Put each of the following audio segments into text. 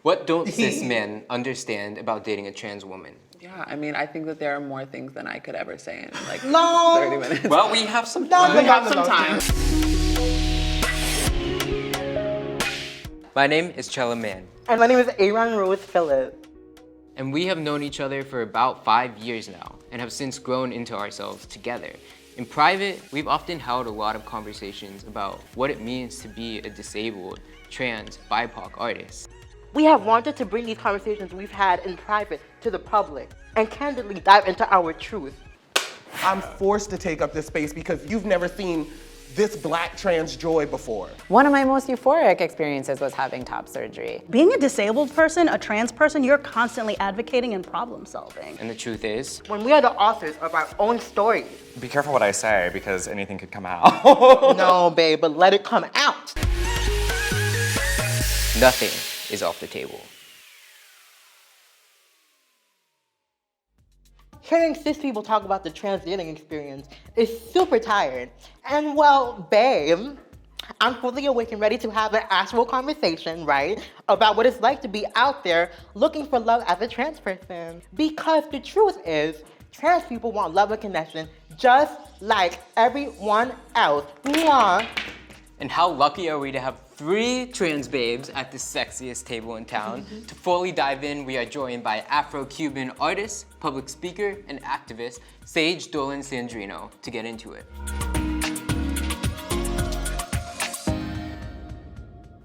What don't cis men understand about dating a trans woman? Yeah, I mean, I think that there are more things than I could ever say in like 30 No. minutes. Well, we have some No, We have some time. My name is Chella Man, And my name is Aaron Rose Phillip. and we have known each other for about 5 years now and have since grown into ourselves together. In private, we've often held a lot of conversations about what it means to be a disabled, trans, BIPOC artist. We have wanted to bring these conversations we've had in private to the public and candidly dive into our truth. I'm forced to take up this space because you've never seen this Black trans joy before. One of my most euphoric experiences was having top surgery. Being a disabled person, a trans person, you're constantly advocating and problem solving. And the truth is, When we are the authors of our own stories. Be careful what I say because anything could come out. No, babe, but let it come out. nothing is off the table. Hearing cis people talk about the trans dating experience is super tired. And well, babe, I'm fully awake and ready to have an actual conversation, right? About what it's like to be out there looking for love as a trans person. Because the truth is, trans people want love and connection just like everyone else. Mwah. And how lucky are we to have 3 trans babes at the sexiest table in town? To fully dive in, we are joined by Afro-Cuban artist, public speaker, and activist, Sage Dolan-Sandrino, to get into it.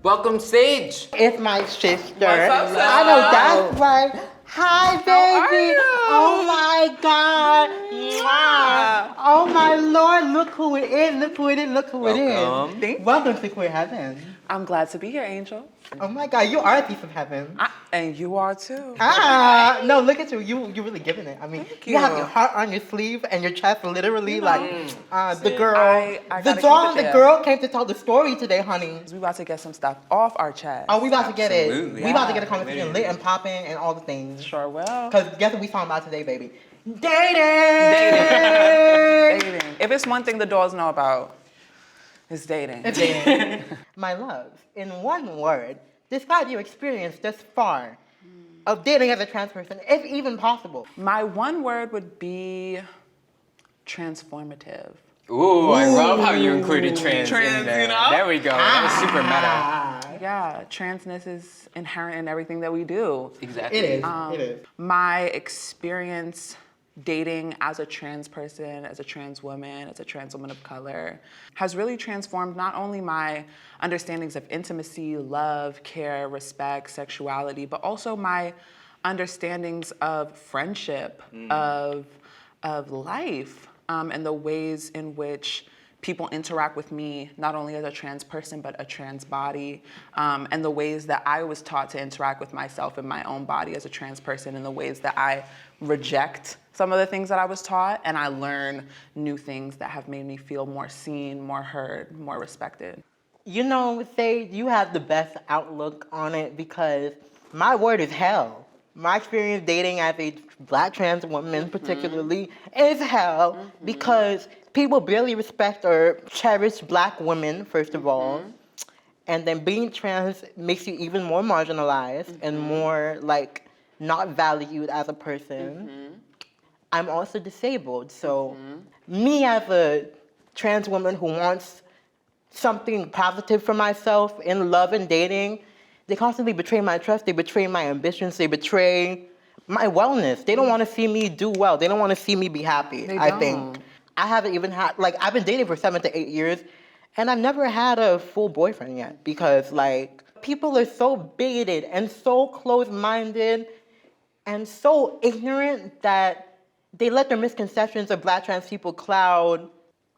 Welcome, Sage! It's my sister. What's up, sis? I know that's right. Hi, baby. are you? Oh my God. Mwah. Oh my Lord. Look who it is. Look who it is. Look who it Welcome. is. Welcome to Queer Heaven. I'm glad to be here, Angel. Oh my God. You are a piece of heaven. And you are too. No, look at you. You really giving it. I mean, Thank you have you. your heart on your sleeve and your chest literally the See, girl. I The gotta doll keep and it the there. girl came to tell the story today, honey. We about to get some stuff off our chest. Oh, we about to get it. Absolutely. We about to get a conversation lit and popping and all the things. Sure will. Because guess what we talking about today, baby? Dating! Dating. If it's one thing the dolls know about, it's dating. Dating. My love, in one word, describe your experience thus far of dating as a trans person, if even possible. My one word would be transformative. Ooh, I love how you included trans in Trans, there. you know? There we go. That was super meta. Yeah, transness is inherent in everything that we do. Exactly. It is. It is. My experience dating as a trans person, as a trans woman of color, has really transformed not only my understandings of intimacy, love, care, respect, sexuality, but also my understandings of friendship, of life, and the ways in which people interact with me, not only as a trans person, but a trans body, and the ways that I was taught to interact with myself and my own body as a trans person, and the ways that I reject some of the things that I was taught, and I learn new things that have made me feel more seen, more heard, more respected. You know, Sage, you have the best outlook on it because my word is hell. My experience dating as a Black trans woman particularly is hell because people barely respect or cherish Black women, first of all. And then being trans makes you even more marginalized and more like not valued as a person. I'm also disabled, so me as a trans woman who wants something positive for myself in love and dating, they constantly betray my trust, they betray my ambitions, they betray my wellness. They don't want to see me do well. They don't want to see me be happy, I think. I haven't even had, like, I've been dating for 7 to 8 years, and I've never had a full boyfriend yet because, like, people are so bigoted and so closed-minded and so ignorant that they let their misconceptions of Black trans people cloud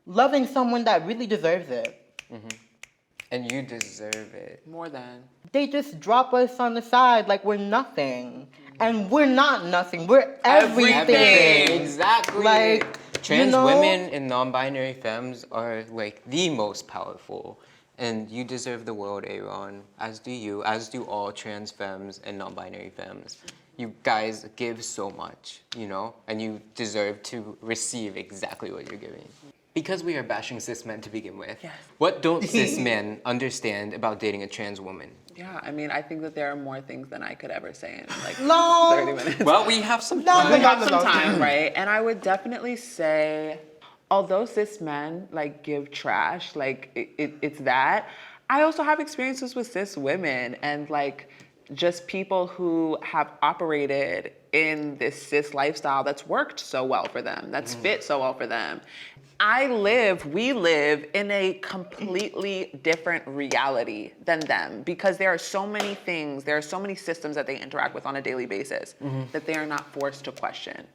loving someone that really deserves it. And you deserve it. More than. They just drop us on the side like we're nothing. And we're not nothing. We're everything. Exactly. Like, trans you know, women and non-binary femmes are like the most powerful. And you deserve the world, Aaron, as do you, as do all trans femmes and non-binary femmes. You guys give so much, you know, and you deserve to receive exactly what you're giving. Because we are bashing cis men to begin with, Yes. what don't cis men understand about dating a trans woman? Yeah, I mean, I think that there are more things than I could ever say in like No. 30 minutes. Well, we have some We got some no. time, right? And I would definitely say, although cis men like give trash, like it's that, I also have experiences with cis women and like just people who have operated in this cis lifestyle that's worked so well for them, that's fit so well for them. We live in a completely different reality than them because there are so many things, there are so many systems that they interact with on a daily basis that they are not forced to question.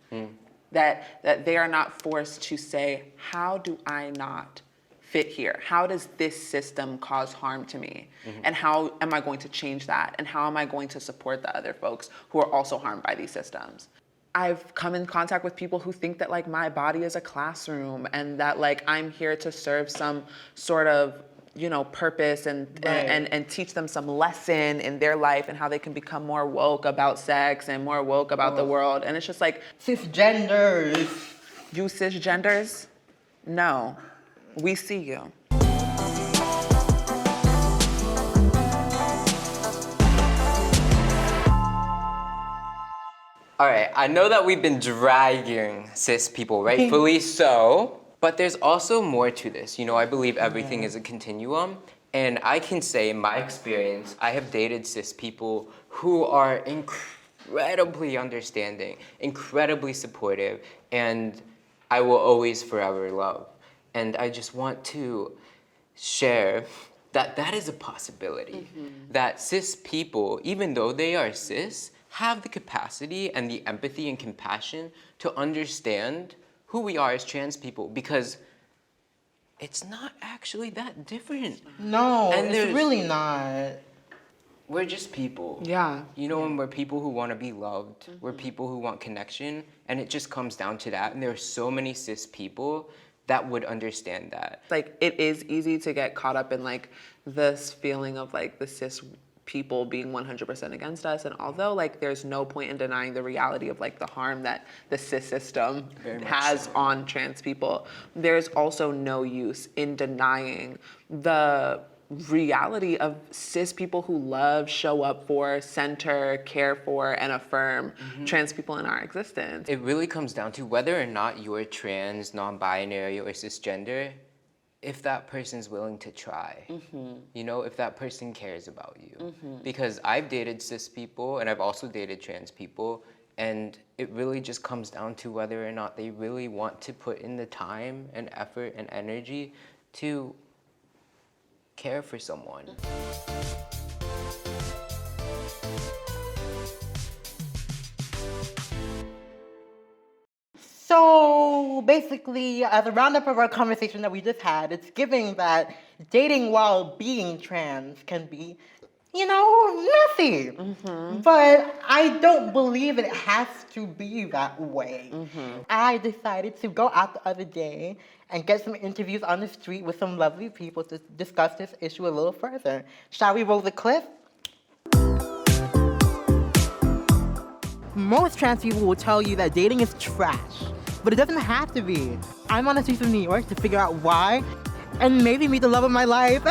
That they are not forced to say, how do I not fit here? How does this system cause harm to me? And how am I going to change that? And how am I going to support the other folks who are also harmed by these systems? I've come in contact with people who think that like my body is a classroom and that like I'm here to serve some sort of, you know, purpose and teach them some lesson in their life and how they can become more woke about sex and more woke about the world. And it's just like, Cisgenders. you cisgenders? No, we see you. All right, I know that we've been dragging cis people, rightfully so, but there's also more to this. You know, I believe everything is a continuum, and I can say in my experience, I have dated cis people who are incredibly understanding, incredibly supportive, and I will always forever love. And I just want to share that that is a possibility, that cis people, even though they are cis, have the capacity and the empathy and compassion to understand who we are as trans people because it's not actually that different. No, And it's there's- really not. We're just people. Yeah. You know, and we're people who want to be loved. We're people who want connection, and it just comes down to that. And there are so many cis people that would understand that. Like it is easy to get caught up in like this feeling of like the cis people being 100% against us, and although like there's no point in denying the reality of like the harm that the cis system has on trans people, there's also no use in denying the reality of cis people who love, show up for, center, care for, and affirm trans people in our existence. It really comes down to whether or not you're trans, non-binary, or cisgender, if that person's willing to try. You know, if that person cares about you. Because I've dated cis people and I've also dated trans people, and it really just comes down to whether or not they really want to put in the time and effort and energy to care for someone. So basically, as a roundup of our conversation that we just had, it's giving that dating while being trans can be, you know, messy. But I don't believe it has to be that way. I decided to go out the other day and get some interviews on the street with some lovely people to discuss this issue a little further. Shall we roll the clip? Most trans people will tell you that dating is trash, but it doesn't have to be. I'm on the streets of New York to figure out why and maybe meet the love of my life.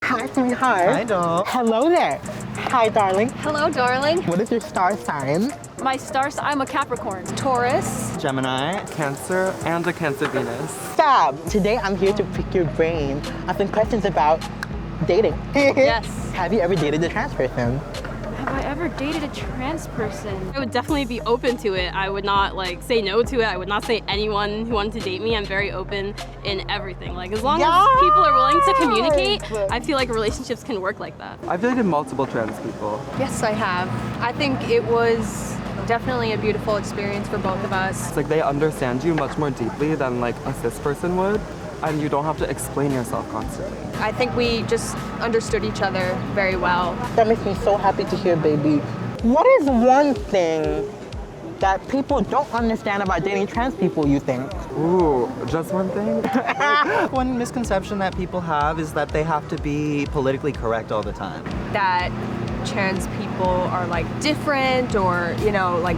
Hi, sweetheart. Hi, doll. Hello there. Hi, darling. Hello, darling. What is your star sign? My stars, I'm a Capricorn. Taurus. Gemini, Cancer, and a Cancer Venus. Stop. Today I'm here to pick your brain on some questions about dating. Yes. Have you ever dated a trans person? Have I ever dated a trans person? I would definitely be open to it. I would not like say no to it. I would not say anyone who wanted to date me. I'm very open in everything. Like as long as people are willing to communicate, I feel like relationships can work like that. I've dated multiple trans people. Yes, I have. I think it was definitely a beautiful experience for both of us. It's like they understand you much more deeply than like a cis person would, and you don't have to explain yourself constantly. I think we just understood each other very well. That makes me so happy to hear, baby. What is one thing that people don't understand about dating trans people, you think? Ooh, just one thing? One misconception that people have is that they have to be politically correct all the time. That trans people are like different or, you know, like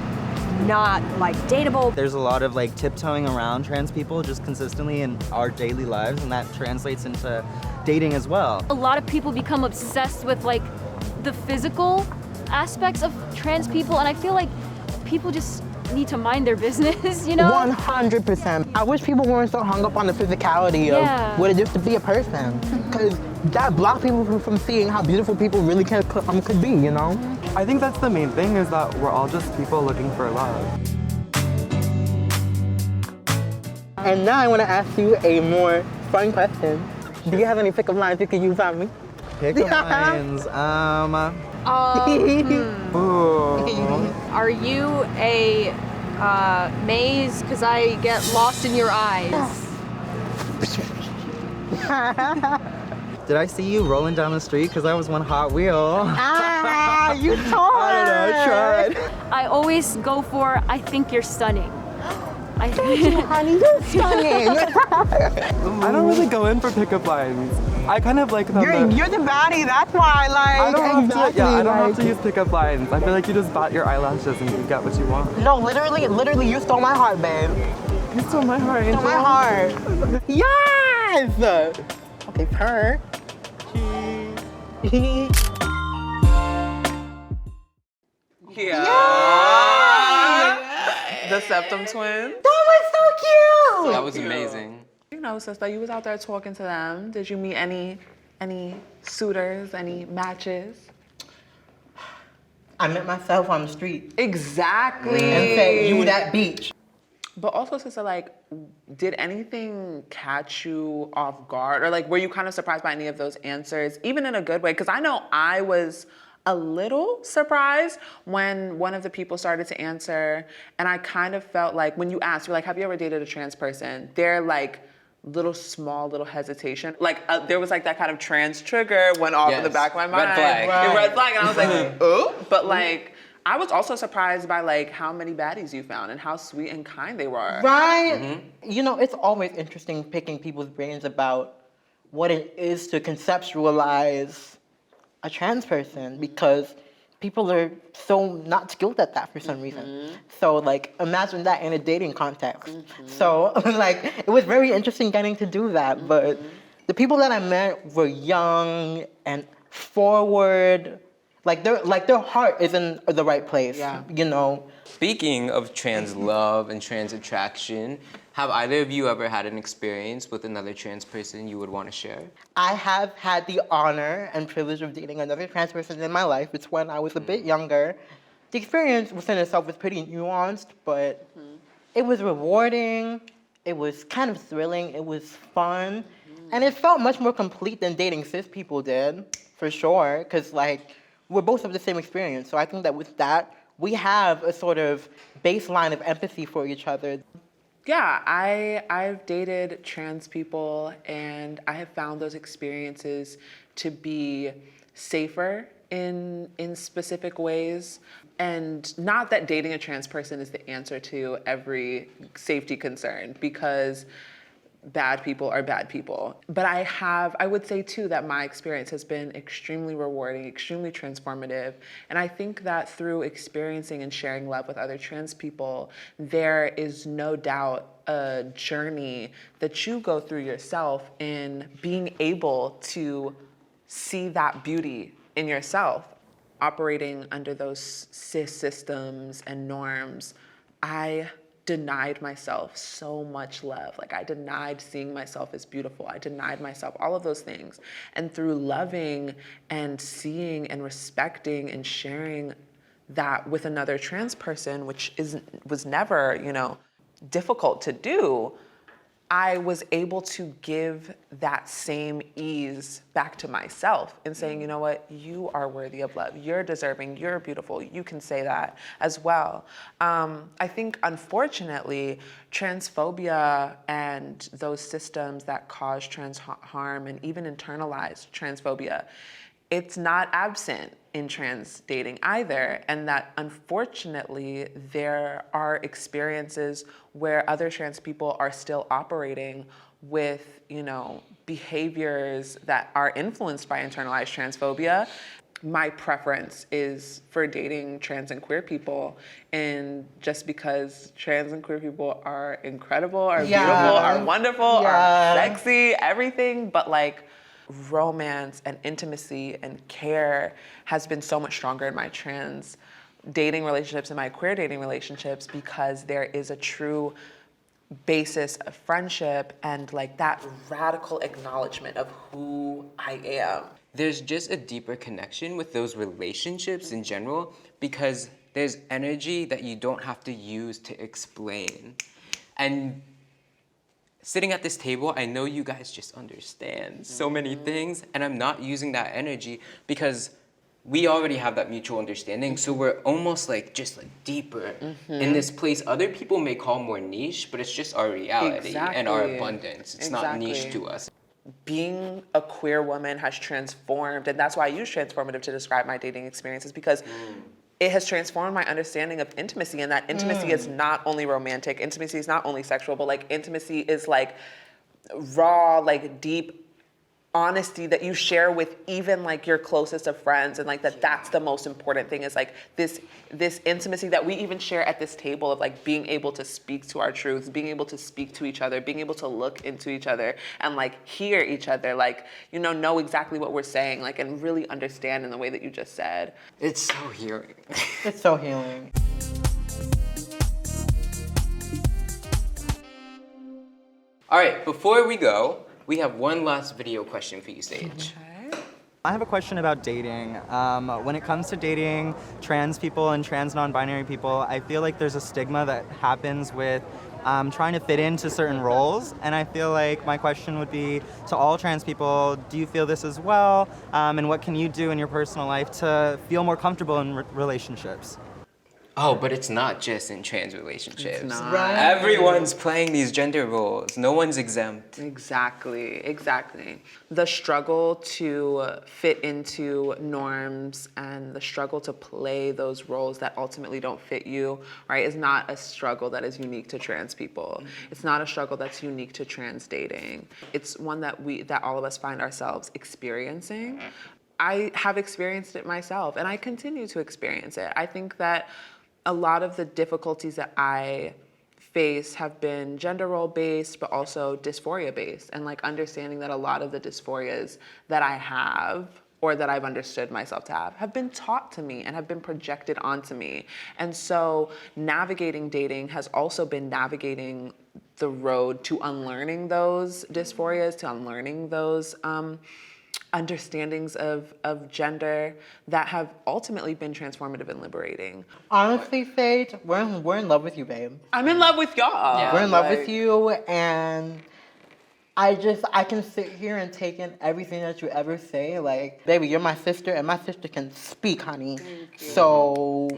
not like dateable. There's a lot of like tiptoeing around trans people just consistently in our daily lives, and that translates into dating as well. A lot of people become obsessed with like the physical aspects of trans people, and I feel like people just need to mind their business, you know? 100%. I wish people weren't so hung up on the physicality of what it is to be a person, because that blocks people from seeing how beautiful people really could be, you know? I think that's the main thing, is that we're all just people looking for love. And now I want to ask you a more fun question. Do you have any pickup lines you can use on me? Pickup lines, Ooh. Are you a maze? Because I get lost in your eyes. Did I see you rolling down the street? Because I was one Hot Wheel. You told I don't know, I tried. I always go for, I think you're stunning. Thank you, honey, you're stunning. I don't really go in for pickup lines. I kind of like them. You're the baddie, that's why, like, I don't exactly. have to use pickup lines. I feel like you just bat your eyelashes and you get what you want. No, literally, you stole my heart, babe. You stole my heart, Angel. Stole my heart. Yes! Okay, purr. Yeah. The septum twins. That was so cute! That was amazing. You know, sister, you was out there talking to them. Did you meet any suitors, any matches? I met myself on the street. Exactly. And said, you that beach. But also, sister, like, did anything catch you off guard? Or like, were you kind of surprised by any of those answers, even in a good way? Because I know I was a little surprised when one of the people started to answer, and I kind of felt like when you asked, you're like, have you ever dated a trans person? They're like, small little hesitation. Like there was like that kind of trans trigger went off in the back of my mind. Red flag. Yeah, red flag, and I was like, oh. But like, I was also surprised by like how many baddies you found and how sweet and kind they were. Right? You know, it's always interesting picking people's brains about what it is to conceptualize a trans person, because people are so not skilled at that for some reason. So like, imagine that in a dating context. So like, it was very interesting getting to do that, but the people that I met were young and forward, like their heart is in the right place, you know? Speaking of trans love and trans attraction, have either of you ever had an experience with another trans person you would want to share? I have had the honor and privilege of dating another trans person in my life. It's when I was a bit younger. The experience within itself was pretty nuanced, but it was rewarding, it was kind of thrilling, it was fun, and it felt much more complete than dating cis people did, for sure, because like, we're both have the same experience. So I think that with that, we have a sort of baseline of empathy for each other. Yeah, I've dated trans people, and I have found those experiences to be safer in specific ways. And not that dating a trans person is the answer to every safety concern, because bad people are bad people. But I would say too that my experience has been extremely rewarding, extremely transformative. And I think that through experiencing and sharing love with other trans people, there is no doubt a journey that you go through yourself in being able to see that beauty in yourself. Operating under those cis systems and norms, I denied myself so much love. Like, I denied seeing myself as beautiful. I denied myself all of those things. And through loving and seeing and respecting and sharing that with another trans person, which was never, difficult to do, I was able to give that same ease back to myself in saying, you know what, you are worthy of love. You're deserving, you're beautiful. You can say that as well. I think, unfortunately, transphobia and those systems that cause trans harm and even internalized transphobia, it's not absent in trans dating either, and that unfortunately there are experiences where other trans people are still operating with, behaviors that are influenced by internalized transphobia. my preference is for dating trans and queer people. And just because trans and queer people are incredible, are beautiful, are wonderful, are sexy, everything, but like romance and intimacy and care has been so much stronger in my trans dating relationships and my queer dating relationships because there is a true basis of friendship and like that radical acknowledgement of who I am. There's just a deeper connection with those relationships in general because there's energy that you don't have to use to explain. And sitting at this table, I know you guys just understand so many things, and I'm not using that energy because we already have that mutual understanding, so we're almost like just like deeper in this place other people may call more niche, but it's just our reality and our abundance. It's not niche to us. Being a queer woman has transformed, and that's why I use transformative to describe my dating experiences, because it has transformed my understanding of intimacy, and that intimacy is not only romantic, intimacy is not only sexual, but like intimacy is like raw, like deep honesty that you share with even like your closest of friends, and like that's the most important thing, is like this intimacy that we even share at this table of like being able to speak to our truths, being able to speak to each other, being able to look into each other and like hear each other, like, you know exactly what we're saying, like, and really understand in the way that you just said. It's so healing. It's so healing. All right, before we go, we have one last video question for you, Sage. I have a question about dating. When it comes to dating trans people and trans non-binary people, I feel like there's a stigma that happens with trying to fit into certain roles. And I feel like my question would be to all trans people, do you feel this as well? And what can you do in your personal life to feel more comfortable in relationships? Oh, but it's not just in trans relationships. It's not. Right. Everyone's playing these gender roles. No one's exempt. Exactly. The struggle to fit into norms and the struggle to play those roles that ultimately don't fit you, right, is not a struggle that is unique to trans people. It's not a struggle that's unique to trans dating. It's one that all of us find ourselves experiencing. I have experienced it myself, and I continue to experience it. I think that a lot of the difficulties that I face have been gender role based, but also dysphoria based, and like understanding that a lot of the dysphorias that I have, or that I've understood myself to have been taught to me and have been projected onto me. And so navigating dating has also been navigating the road to unlearning those dysphorias, to unlearning those understandings of gender that have ultimately been transformative and liberating. Honestly, Sage, we're in love with you, babe. I'm in love with y'all. Yeah. We're in love with you, and I can sit here and take in everything that you ever say. Like, baby, you're my sister, and my sister can speak, honey. So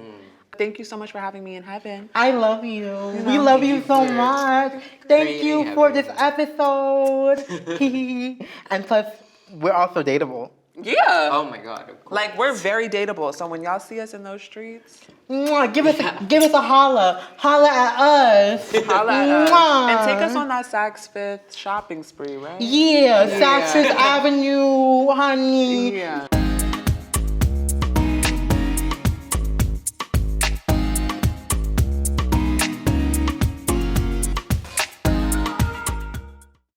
thank you so much for having me in heaven. I love you. We love you so much. Thank you for this episode. And plus, we're also dateable. Yeah. Oh my God, of course. Like, we're very dateable. So when y'all see us in those streets, give us a holla. Holla at us. Holla at us. And take us on that Saks Fifth shopping spree, right? Yeah, Saks Fifth Avenue, honey. Yeah.